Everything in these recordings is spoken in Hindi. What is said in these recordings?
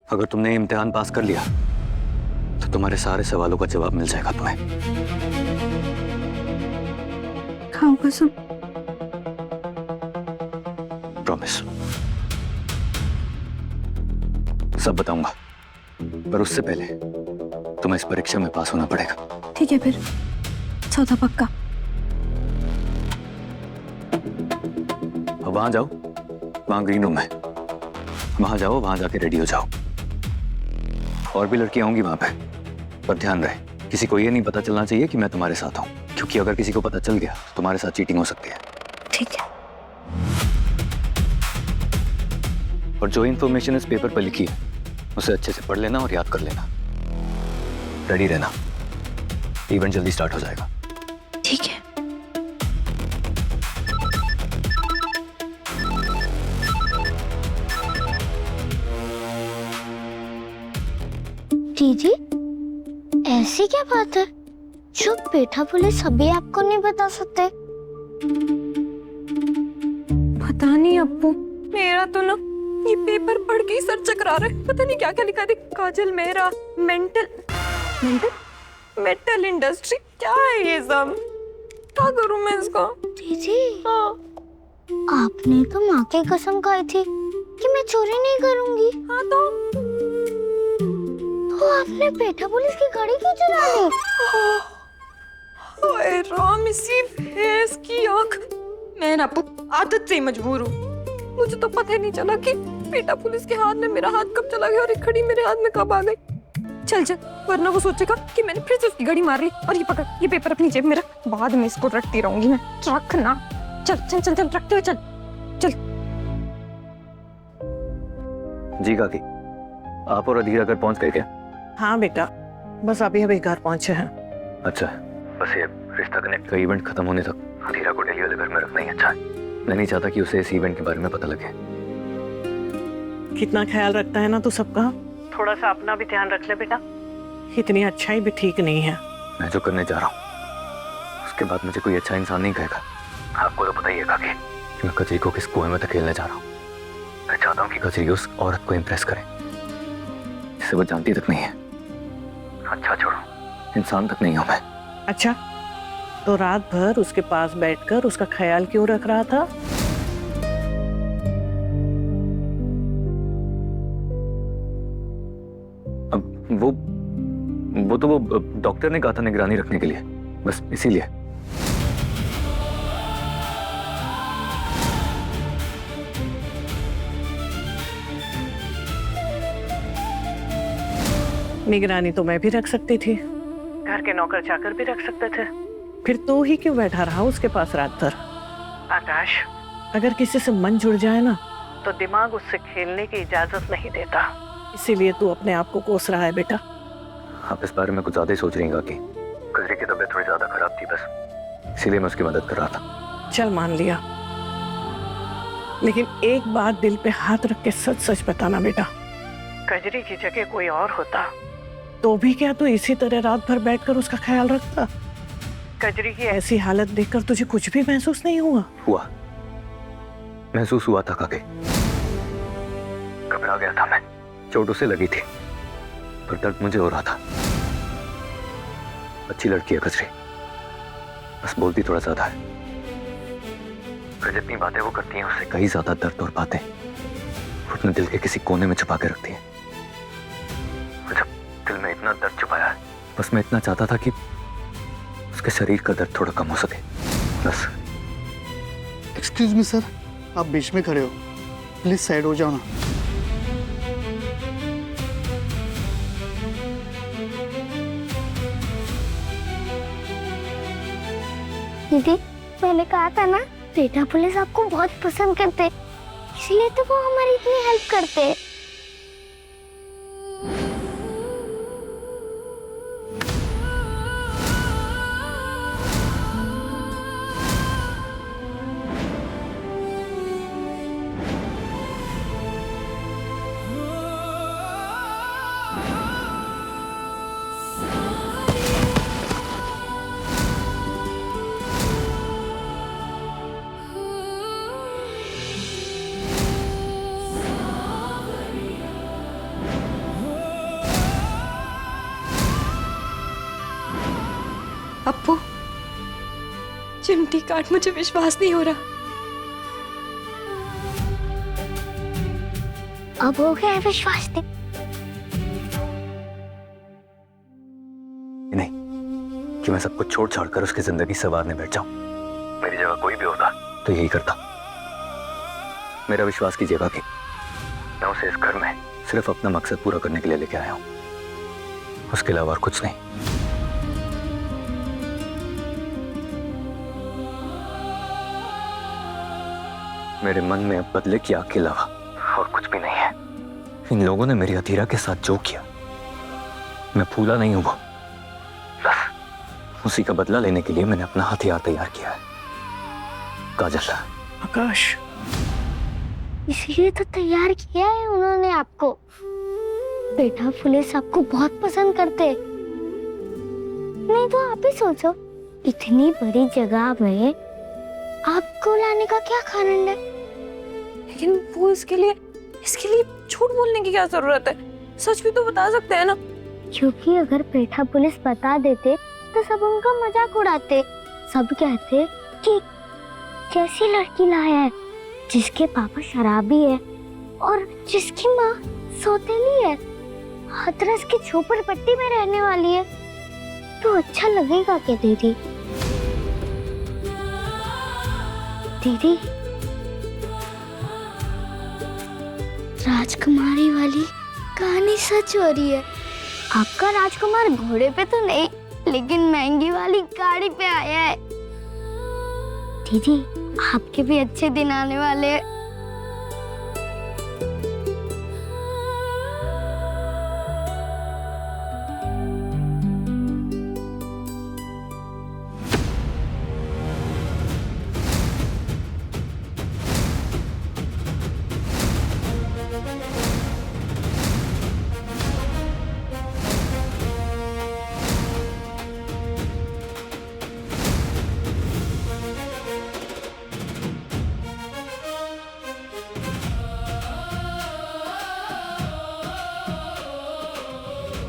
अगर तुमने ये इम्तिहान पास कर लिया तो तुम्हारे सारे सवालों का जवाब मिल जाएगा तुम्हें। खाओ कसम। प्रॉमिस। सब बताऊंगा, पर उससे पहले तुम्हें इस परीक्षा में पास होना पड़ेगा। ठीक है फिर, सौदा पक्का। अब वहां जाओ, वहां ग्रीन रूम है, वहां जाओ, वहां जाके रेडी हो जाओ। और भी लड़कियां होंगी वहां पे, पर ध्यान रहे किसी को ये नहीं पता चलना चाहिए कि मैं तुम्हारे साथ हूं, क्योंकि अगर किसी को पता चल गया तो तुम्हारे साथ चीटिंग हो सकती है। ठीक है। और जो इन्फॉर्मेशन इस पेपर पर लिखी है उसे अच्छे से पढ़ लेना और याद कर लेना। रेडी रहना, इवेंट जल्दी स्टार्ट हो जाएगा। ठीक है। दीदी, ऐसी क्या बात है जो पेठा पुलिस अभी आपको नहीं बता सकते? पता नहीं अप्पू, मेरा तो ना ये पेपर पढ़ के ही सर चकरा रहा है। पता नहीं क्या क्या लिखा है। काजल मेहरा, मेटल इंडस्ट्री, क्या है ये सब? क्या करूं मैं इसका? दीदी, हाँ आपने तो माँ की कसम खाई थी कि मैं चोरी नहीं करूंगी। हाँ तो आपने पेठा पुलिस की गाड़ी क्यों चुरा ली? ओए राम, इसी भैंस की आंख। मैं ना आदत से ही मजबूर हूँ। मुझे तो पता ही नहीं चला कि पेटा पुलिस के हाथ में मेरा हाथ कब चला गया और एक घड़ी मेरे हाथ में कब आ गई। चल चल, वरना वो सोचेगा कि मैंने फिर से उसकी घड़ी मार ली। और ये पकड़, ये पेपर अपनी जेब में रख, बाद में इसको रखती रहूंगी मैं। रख ना। चल चल चल चल, रखते हुए चल चल। जी काकी, आप और अधीरा घर पहुंच गए क्या? हाँ बेटा, बस अभी अभी घर पहुंचे हैं। अच्छा, बस ये रिश्ता कनेक्ट का इवेंट खत्म होने तक अधीरा को दिल्ली वाले घर में रखना ही अच्छा है। मैं नहीं चाहता कि उसे इस इवेंट के बारे में पता लगे। कितना ख्याल रखता है ना तू सबका। थोड़ा सा अपना भी ध्यान रख ले बेटा। इतनी अच्छाई भी ठीक नहीं है। मैं जो करने जा रहा हूँ उसके बाद मुझे कोई अच्छा इंसान नहीं कहेगा। आपको तो पता ही है काकी कि मैं कजरी को किस कुएं में धकेलने जा रहा हूँ। मैं चाहता हूँ कि कजरी उस औरत को इम्प्रेस करे जिसे वो जानती तक नहीं है। अच्छा छोड़ो, इंसान तक नहीं हूँ मैं। अच्छा, तो रात भर उसके पास बैठकर उसका ख्याल क्यों रख रहा था? अब वो तो डॉक्टर ने कहा था निगरानी रखने के लिए, बस इसीलिए। निगरानी तो मैं भी रख सकती थी, घर के नौकर चाकर भी रख सकते थे। फिर तू ही क्यों बैठा रहा उसके पास रात भर? आकाश, अगर किसी से मन जुड़ जाए ना तो दिमाग उससे खेलने की इजाजत नहीं देता। इसीलिए तू अपने आप को कोस रहा है बेटा। आप इस बारे में कुछ ज्यादा ही सोच रही हैं काकी। कजरी की तबीयत थोड़ी ज्यादा खराब थी, बस इसीलिए मैं उसकी मदद कर रहा था। चल मान लिया, लेकिन एक बात दिल पे हाथ रख के सच सच बताना बेटा, कजरी की जगह कोई और होता तो भी क्या तू इसी तरह रात भर बैठकर उसका ख्याल रखता? कजरी की ऐसी हालत देखकर तुझे कुछ भी महसूस नहीं हुआ? हुआ, महसूस हुआ था काकी। घबरा गया था मैं, चोट उसे लगी थी पर दर्द मुझे हो रहा था। अच्छी लड़की है कजरी, बस बोलती थोड़ा ज्यादा है। पर जितनी बातें वो करती हैं उससे कहीं ज्यादा दर्द और बातें वो अपने दिल के किसी कोने में छुपा के रखती है। जब दिल में इतना दर्द छुपाया है, बस मैं इतना चाहता था कि उसके शरीर का दर्द थोड़ा कम हो सके, बस। एक्सक्यूज मी सर, आप बीच में खड़े हो, प्लीज साइड हो जाओ ना। दीदी, मैंने कहा था ना पेठा पुलिस आपको बहुत पसंद करते, इसलिए तो वो हमारी इतनी हेल्प करते। अप्पू, चिमटी काट, मुझे विश्वास नहीं हो रहा। अब हो गया है विश्वास नहीं। नहीं कि मैं सब कुछ छोड़ छाड़ कर उसकी जिंदगी संवारने बैठ जाऊं। मेरी जगह कोई भी होता तो यही करता। मेरा विश्वास कीजिए भाभी, मैं उसे इस घर में सिर्फ अपना मकसद पूरा करने के लिए लेके आया हूं, उसके अलावा और कुछ नहीं। मेरे मन में अब बदले की आग के अलावा और कुछ भी नहीं है। इन लोगों ने मेरी अधीरा के साथ जो किया, मैं फूला नहीं हूं वो, बस उसी का बदला लेने के लिए मैंने अपना हथियार तैयार किया है, काजल। आकाश, इसीलिए तो तैयार किया है उन्होंने आपको। बेटा पुलिस आपको बहुत पसंद करते। नहीं तो आप ही सोचो, इतनी बड़ी जगह में आपको लाने का क्या कारण है? लेकिन वो इसके लिए झूठ बोलने की क्या जरूरत है? सच भी तो बता सकते हैं ना। क्योंकि अगर पेठा पुलिस बता देते तो सब उनका मजाक उड़ाते। सब कहते कि कैसी लड़की लाया है, जिसके पापा शराबी है और जिसकी माँ सौतेली है, हाथरस की झोपड़पट्टी में रहने वाली है। तो अच्छा लगेगा क्या दीदी? दीदी, राजकुमारी वाली कहानी सच हो रही है। आपका राजकुमार घोड़े पे तो नहीं, लेकिन महंगी वाली गाड़ी पे आया है। दीदी, आपके भी अच्छे दिन आने वाले हैं।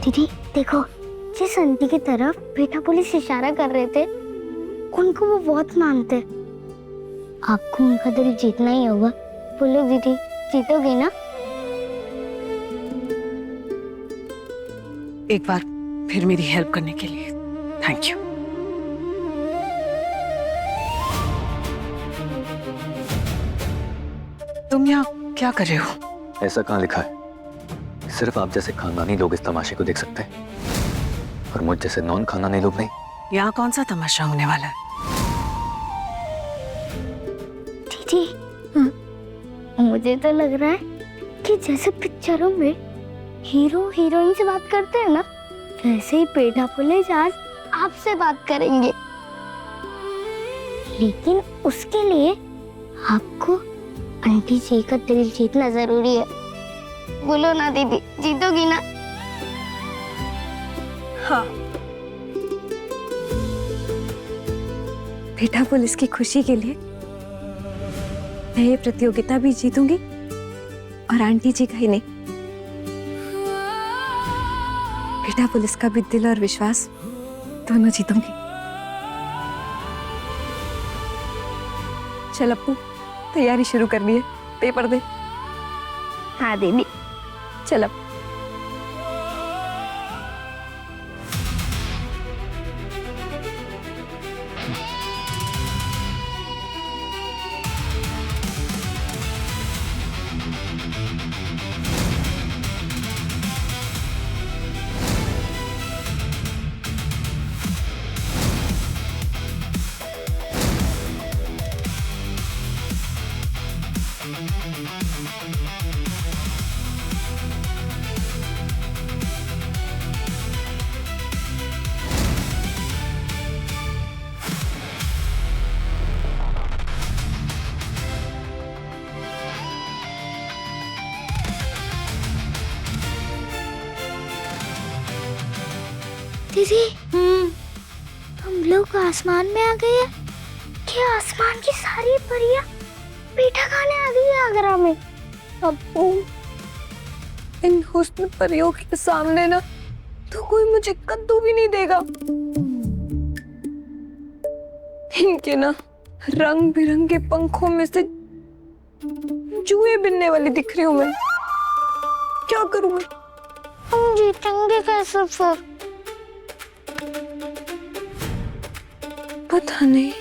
दीदी देखो, जिस आंटी की तरफ बेटा पुलिस इशारा कर रहे थे, उनको वो बहुत मानते। आपको उनका दिल जीतना ही होगा। बोलो दीदी, जीतोगी ना? एक बार फिर मेरी हेल्प करने के लिए थैंक यू। तुम यहाँ क्या कर रहे हो? ऐसा कहाँ लिखा है? सिर्फ आप जैसे खानदानी लोग इस तमाशे को देख सकते हैं और मुझ जैसे नॉन खानदानी लोग नहीं। यहाँ कौन सा तमाशा होने वाला है? दीदी, मुझे तो लग रहा है कि जैसे पिक्चरों में हीरो हीरोइन से बात करते हैं ना, वैसे ही पेठा पुलिस आज आपसे बात करेंगे। लेकिन उसके लिए आपको आंटी जी का दिल जीतना जरूरी है। बोलो ना दीदी, जीतोगी ना? हाँ, बेटा पुलिस की खुशी के लिए मैं ये प्रतियोगिता भी जीतूंगी और आंटी जी का ही नहीं, बेटा पुलिस का भी दिल और विश्वास दोनों जीतूंगी। चल अप्पू, तैयारी शुरू करनी है, पेपर दे। हाँ दीदी। चल अब। दीदी, हम लोग आसमान में आ गए हैं। क्या आसमान की सारी परियां पेठा खाने आ गई है आगरा में? अप्पू, इन हुस्न परियों के सामने ना तो कोई मुझे कद्दू भी नहीं देगा। इनके ना रंग बिरंगे पंखों में से जुए बिनने वाली दिख रही हूँ मैं। क्या करूँ मैं? हम जीतेंगे कैसे फिर? पता नहीं।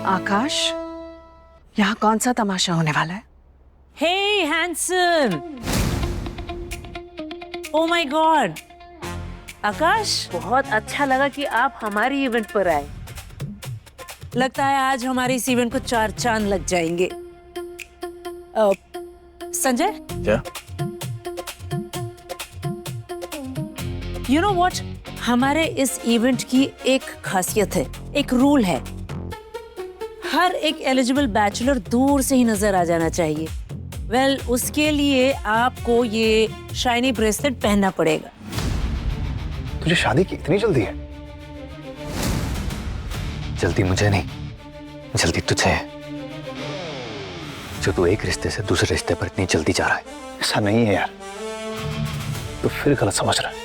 आकाश, यहाँ कौन सा तमाशा होने वाला है? हे हैंडसम, ओ माय गॉड आकाश, बहुत अच्छा लगा कि आप हमारी इवेंट पर आए। लगता है आज हमारे इस इवेंट को 4 चांद लग जाएंगे। संजय, क्या? यू नो व्हाट, हमारे इस इवेंट की एक खासियत है, एक रूल है। हर एक एलिजिबल बैचलर दूर से ही नजर आ जाना चाहिए। वेल, उसके लिए आपको ये शाइनी ब्रेसलेट पहनना पड़ेगा। तुझे शादी की इतनी जल्दी है? जल्दी मुझे नहीं, जल्दी तुझे है, जो तू एक रिश्ते से दूसरे रिश्ते पर इतनी जल्दी जा रहा है। ऐसा नहीं है यार, तू फिर गलत समझ रहा है।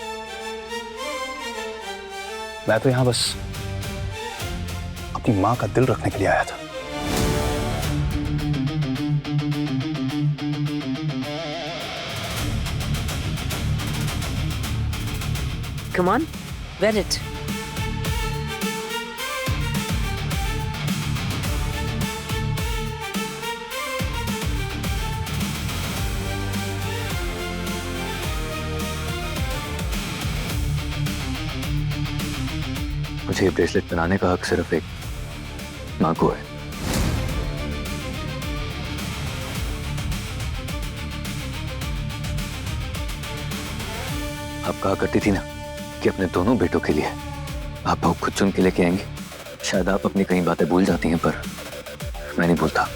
मैं तो यहां बस अपनी मां का दिल रखने के लिए आया था। Come on, wear it. मुझे ये ब्रेसलेट बनाने का हक सिर्फ एक मां को है। आप कहा करती थी ना कि अपने दोनों बेटों के लिए आप बहू खुद चुन के लेके आएंगे। शायद आप अपनी कई बातें भूल जाती हैं, पर मैं नहीं भूलता।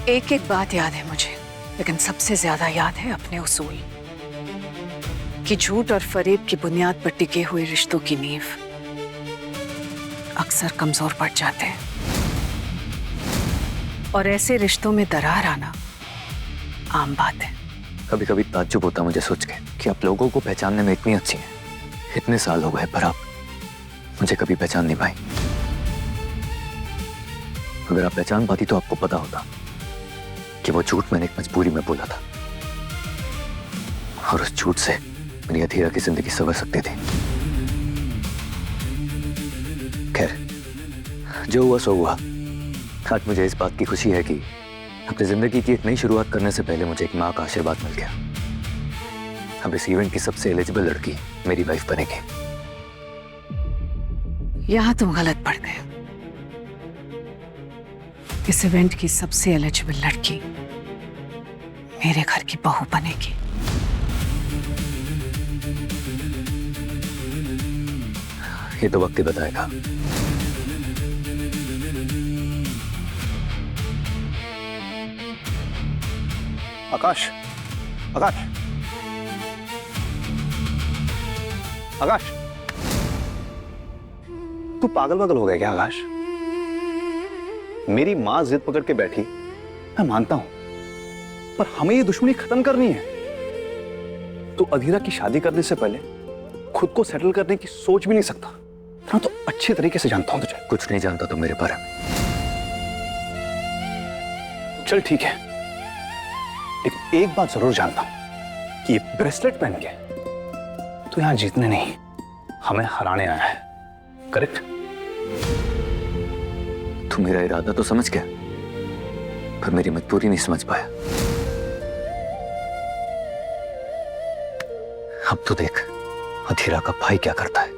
एक एक बात याद है मुझे, लेकिन सबसे ज्यादा याद है अपने उसूल कि झूठ और फरेब की बुनियाद पर टिके हुए रिश्तों की नींव अक्सर कमजोर पड़ जाते हैं, और ऐसे रिश्तों में दरार आना आम बात है। कभी कभी ताज्जुब होता मुझे सोच के कि आप लोगों को पहचानने में इतनी अच्छी हैं। इतने साल हो गए पर आप मुझे कभी पहचान नहीं पाई। अगर आप पहचान पाती तो आपको पता होता कि वो झूठ मैंने एक मजबूरी में बोला था, और उस झूठ से मेरी अधीरा की जिंदगी संवर सकती थी। खैर, जो हुआ सो हुआ। आज मुझे इस बात की खुशी है कि अपनी जिंदगी की एक नई शुरुआत करने से पहले मुझे एक माँ का आशीर्वाद मिल गया। अब इस इवेंट की सबसे एलिजिबल लड़की मेरी वाइफ बनेगी। यहां तुम गलत पड़ गए। इस इवेंट की सबसे एलिजिबल लड़की मेरे घर की बहू बनेगी। ये तो वक्त ही बताएगा। आकाश, आकाश, आकाश, तू पागल पागल हो गया क्या आकाश? मेरी मां जिद पकड़ के बैठी, मैं मानता हूं, पर हमें ये दुश्मनी खत्म करनी है। तू अधीरा की शादी करने से पहले खुद को सेटल करने की सोच भी नहीं सकता ना? तो अच्छे तरीके से जानता हूं तुझे। कुछ नहीं जानता तो मेरे बारे में। चल ठीक है, लेकिन एक बात जरूर जानता हूं कि ये ब्रेसलेट पहन के तू यहां जीतने नहीं, हमें हराने आया है। करेक्ट? तू मेरा इरादा तो समझ गया, पर मेरी मजबूरी नहीं समझ पाया। अब तो देख अधीरा का भाई क्या करता है।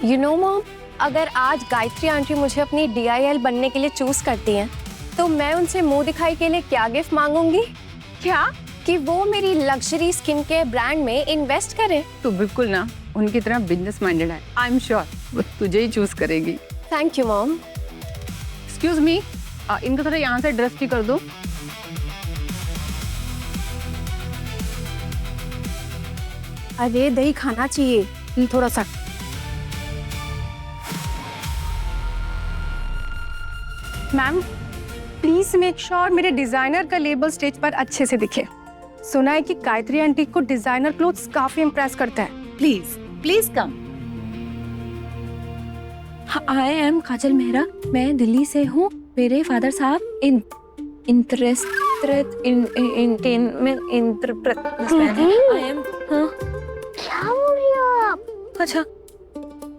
यू नो मॉम, अगर आज गायत्री आंटी मुझे अपनी DIL बनने के लिए चूज करती हैं, तो मैं उनसे मुंह दिखाई के लिए क्या गिफ्ट मांगूंगी? क्या? कि वो मेरी लग्जरी स्किन केयर ब्रांड में इन्वेस्ट करे। तो बिल्कुल ना, उनकी तरह बिजनेस माइंडेड है। आई एम श्योर वो तुझे ही चूज करेगी। Thank you mom. Excuse me, इनको थोड़ा यहाँ से डस्टी कर दो। अरे दही खाना चाहिए थोड़ा सा। मैम प्लीज मेक श्योर मेरे डिजाइनर का लेबल स्टेज पर अच्छे से दिखे। सुना है कि गायत्री आंटी को डिजाइनर क्लोथ्स काफी इम्प्रेस करता है। Please please come. I am Kajal Mehra, मैं दिल्ली से हूँ। मेरे फादर साहब इंटरेस्टेड आई एम। हाँ क्या बोल रही हो आप? अच्छा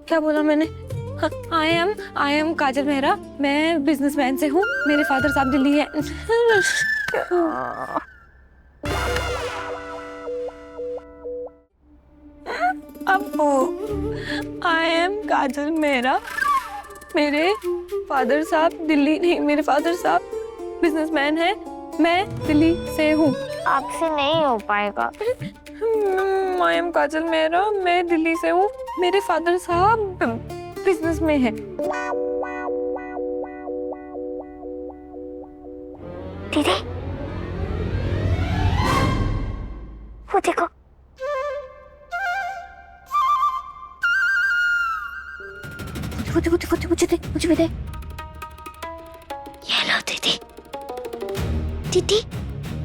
क्या बोला मैंने? आई एम काजल मेहरा, मैं बिजनेसमैन से हूँ। मेरे फादर साहब दिल्ली है। अब आई एम काजल मेहरा, मेरे फादर साहब दिल्ली नहीं, मेरे फादर साहब बिजनेसमैन है। मैं दिल्ली से हूँ। आपसे नहीं हो पाएगा। आई एम काजल मेहरा, मैं दिल्ली से हूँ। मेरे फादर साहब बिजनेस में है। दीदी वो देखो। मुझे भी दे। ये लो दीदी। दीदी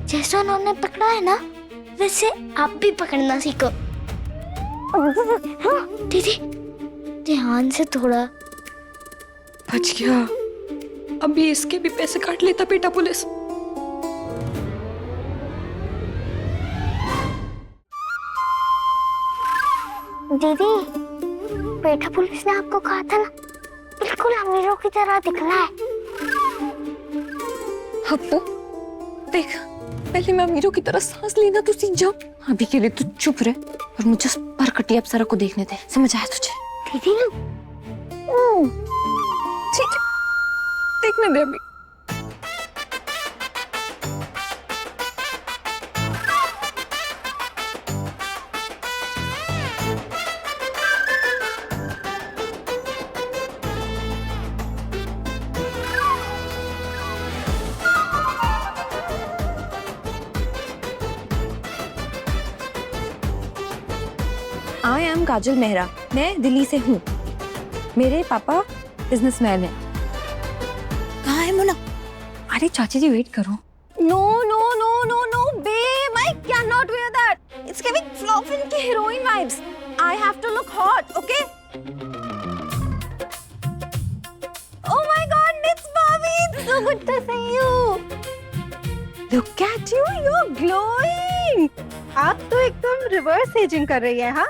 जैसा उन्होंने पकड़ा है ना, वैसे आप भी पकड़ना सीखो। हाँ, दीदी ध्यान से थोड़ा। बच गया। अभी इसके भी पैसे काट लेता बेटा पुलिस। दीदी बेटा पुलिस ने आपको कहा था ना, बिल्कुल अमीरों की तरह दिख रहा है। अप्पू देख, पहले मैं अमीरों की तरह सांस लेना तो सीख जाऊं। अभी के लिए तू चुप रहे और मुझे परकटी अप्सरा को देखने दे। समझ आया तुझे? दीदी ठीक है, देखने दे अभी। आई एम काजल मेहरा, मैं दिल्ली से हूँ। मेरे पापा बिजनेसमैन हैं। कहाँ है मोना? अरे चाची जी वेट करो। No no no no no babe, I can not wear that. It's giving flop film की heroine vibes. I have to look hot, okay? Oh my God, it's Bobby, it's so good to see you. Look at you, you are glowing. आप तो एकदम रिवर्स एजिंग कर रही है। हाँ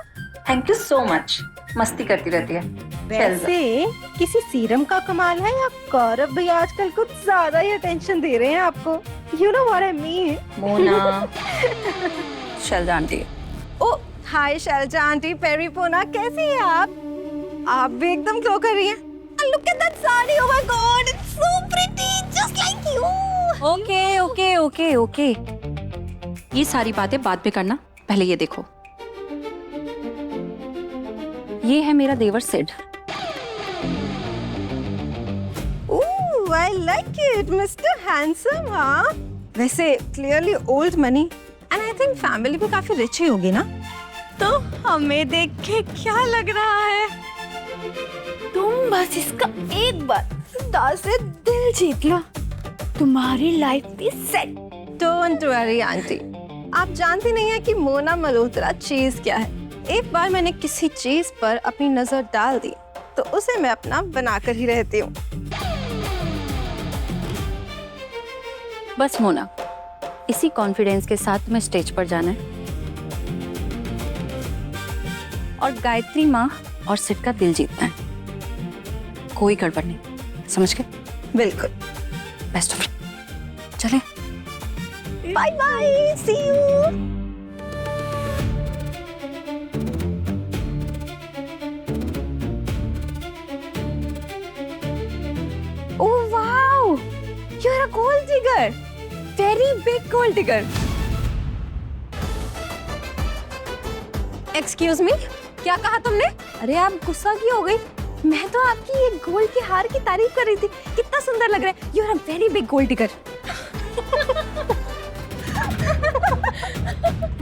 थैंक यू सो मच। मस्ती करती रहती है। वैसे किसी सीरम का कमाल है या गौरव भैया आजकल कुछ ज्यादा ही अटेंशन दे रहे हैं आपको? You know what I mean? Mona Shailja aunty. Oh hi Shailja aunty, पेरीपोना, कैसी हैं आप? आप भी एकदम ग्लो कर रही हैं। Look at that sari, oh my God, it's so pretty, just like you. Okay okay okay okay, ये सारी बातें बाद में करना, पहले ये देखो। ये है मेरा देवर Sid. Ooh, I like it, Mr. Handsome, हाँ? वैसे clearly old money, and I think family भी काफी rich ही होगी ना? तो हमें देख के क्या लग रहा है? तुम बस इसका एक बार दाल से दिल जीत लो, तुम्हारी लाइफ भी सेट। Don't worry, aunty. आप जानती नहीं है कि मोना मल्होत्रा चीज क्या है। एक बार मैंने किसी चीज पर अपनी नजर डाल दी तो उसे मैं अपना बनाकर ही रहती हूँ। बस मोना, इसी कॉन्फिडेंस के साथ तुम्हें स्टेज पर जाना है और गायत्री माँ और सिड का दिल जीतना है। कोई गड़बड़ नहीं, समझ गए? बिल्कुल। Best of luck. चले, bye bye, see you. Oh wow, you're a gold digger, very big gold digger. Excuse me, क्या कहा तुमने? अरे आप गुस्सा क्यों हो गई? मैं तो आपकी ये गोल्ड की हार की तारीफ कर रही थी, कितना सुंदर लग रहा है। You are a very big gold digger.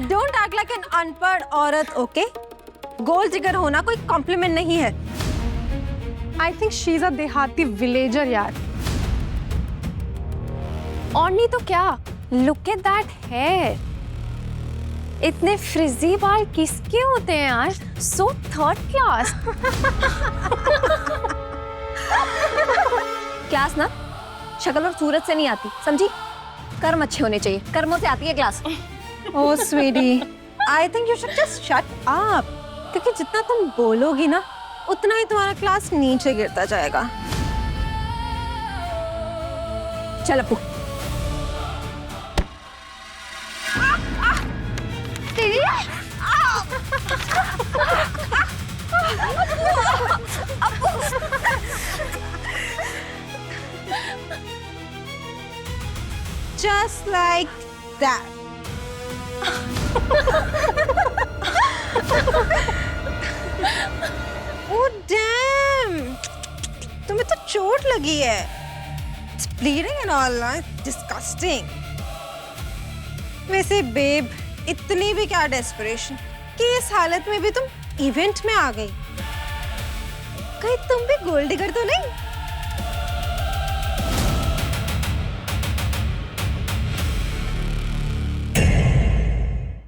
Don't act like an अनपढ़ औरत, ओके? गोल्ड डिगर होना कोई कॉम्प्लीमेंट नहीं है। I think she is a देहाती विलेजर यार। और नहीं तो क्या, लुक एट दैट हेयर। इतने फ्रिजी बाल किसके होते हैं यार? So third class. क्लास ना शक्ल और सूरत से नहीं आती, समझी? कर्म अच्छे होने चाहिए, कर्मों से आती है class. Oh sweetie, I think you should just shut up, क्योंकि जितना तुम बोलोगी ना उतना ही तुम्हारा क्लास नीचे गिरता जाएगा। चल अपू। Just like that. Oh damn! तुम्हें तो चोट लगी है। It's bleeding and all, disgusting. वैसे बेब, इतनी भी क्या डेस्परेशन कि इस हालत में भी तुम इवेंट में आ गई? कहीं तुम भी गोल्ड डिगर तो नहीं?